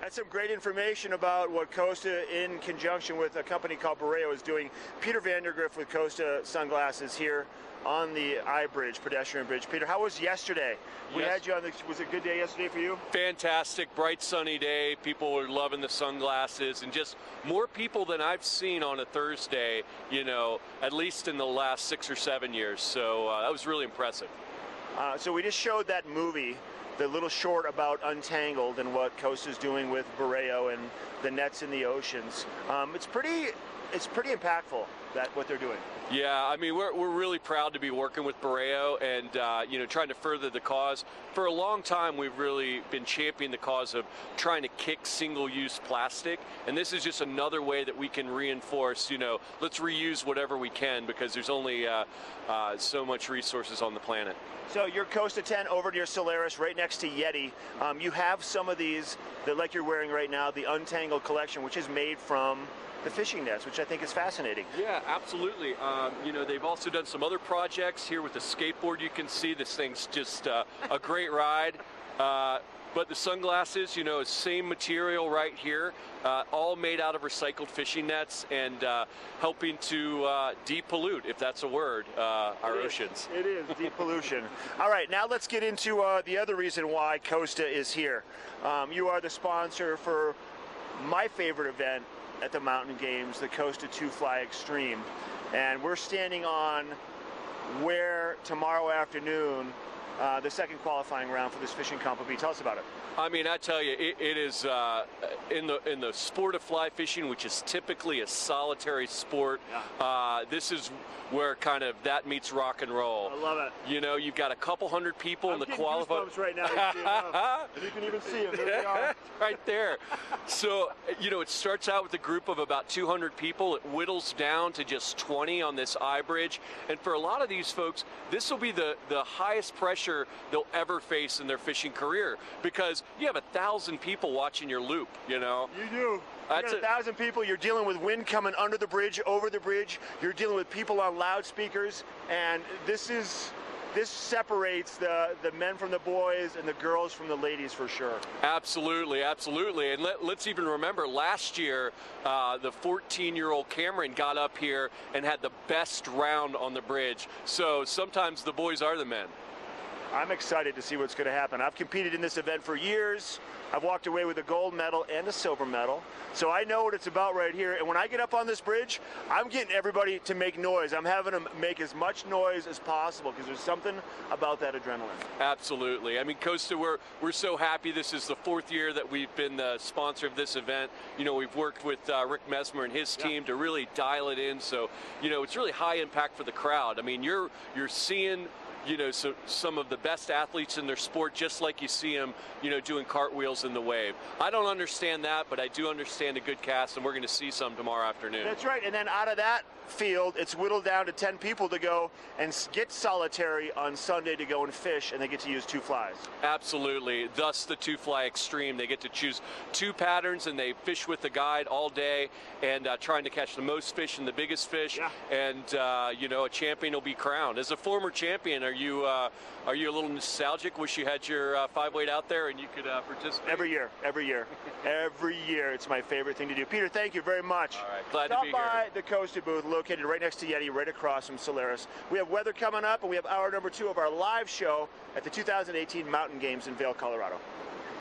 That's some great information about what Costa, in conjunction with a company called Borreo, is doing. Peter Vandergrift with Costa Sunglasses here on the I-Bridge, pedestrian bridge. Peter, how was yesterday? We had you on the, was it a good day yesterday for you? Fantastic, bright sunny day. People were loving the sunglasses, and just more people than I've seen on a Thursday, you know, at least in the last 6 or 7 years. So that was really impressive. So we just showed that movie, the little short about Untangled and what Costa's doing with Borreo and the nets in the oceans. It's pretty impactful, that what they're doing. Yeah, I mean, we're really proud to be working with Borreo and, you know, trying to further the cause. For a long time, we've really been championing the cause of trying to kick single-use plastic, and this is just another way that we can reinforce, you know, let's reuse whatever we can, because there's only so much resources on the planet. So your Costa 10 over near Solaris, right next to Yeti. You have some of these, that, like you're wearing right now, the Untangled collection, which is made from the fishing nets, which I think is fascinating. Yeah, absolutely. You know, they've also done some other projects here with the skateboard. You can see this thing's just a great ride. But the sunglasses, you know, same material right here, all made out of recycled fishing nets and helping to depollute, if that's a word, our oceans. It is, depollution. All right, now let's get into the other reason why Costa is here. You are the sponsor for my favorite event at the Mountain Games, the Costa 2 Fly Extreme. And we're standing on where tomorrow afternoon the second qualifying round for this fishing comp will be. Tell us about it. I mean, I tell you, it is in the sport of fly fishing, which is typically a solitary sport. Yeah. This is where kind of that meets rock and roll. I love it. You know, you've got a couple hundred people in the qualifying. Right now. You can even see them. There they are. Right there. So, you know, it starts out with a group of about 200 people. It whittles down to just 20 on this I-Bridge. And for a lot of these folks, this will be the highest pressure they'll ever face in their fishing career, because you have 1,000 people watching your loop, you know. You do. You got 1,000 people. You're dealing with wind coming under the bridge, over the bridge. You're dealing with people on loudspeakers, and this separates the men from the boys and the girls from the ladies for sure. Absolutely, absolutely. And let's even remember last year, the 14-year-old Cameron got up here and had the best round on the bridge. So sometimes the boys are the men. I'm excited to see what's going to happen. I've competed in this event for years. I've walked away with a gold medal and a silver medal. So I know what it's about right here. And when I get up on this bridge, I'm getting everybody to make noise. I'm having them make as much noise as possible, because there's something about that adrenaline. Absolutely. I mean, Costa, we're so happy. This is the 4th year that we've been the sponsor of this event. You know, we've worked with Rick Mesmer and his team to really dial it in. So, you know, it's really high impact for the crowd. I mean, you're seeing, you know, some of the best athletes in their sport, just like you see them, you know, doing cartwheels in the wave. I don't understand that, but I do understand a good cast, and we're going to see some tomorrow afternoon. That's right. And then out of that field, it's whittled down to 10 people to go and get solitary on Sunday to go and fish, and they get to use 2 flies. Absolutely. Thus the 2 Fly Extreme. They get to choose 2 patterns, and they fish with the guide all day, and trying to catch the most fish and the biggest fish. Yeah. And you know, a champion will be crowned. As a former champion, are you a little nostalgic? Wish you had your 5-weight out there and you could participate? Every year. Every year. It's my favorite thing to do. Peter, thank you very much. All right. Glad Stop to be here. by the Costa booth, located right next to Yeti, right across from Solaris. We have weather coming up, and we have hour number 2 of our live show at the 2018 Mountain Games in Vail, Colorado.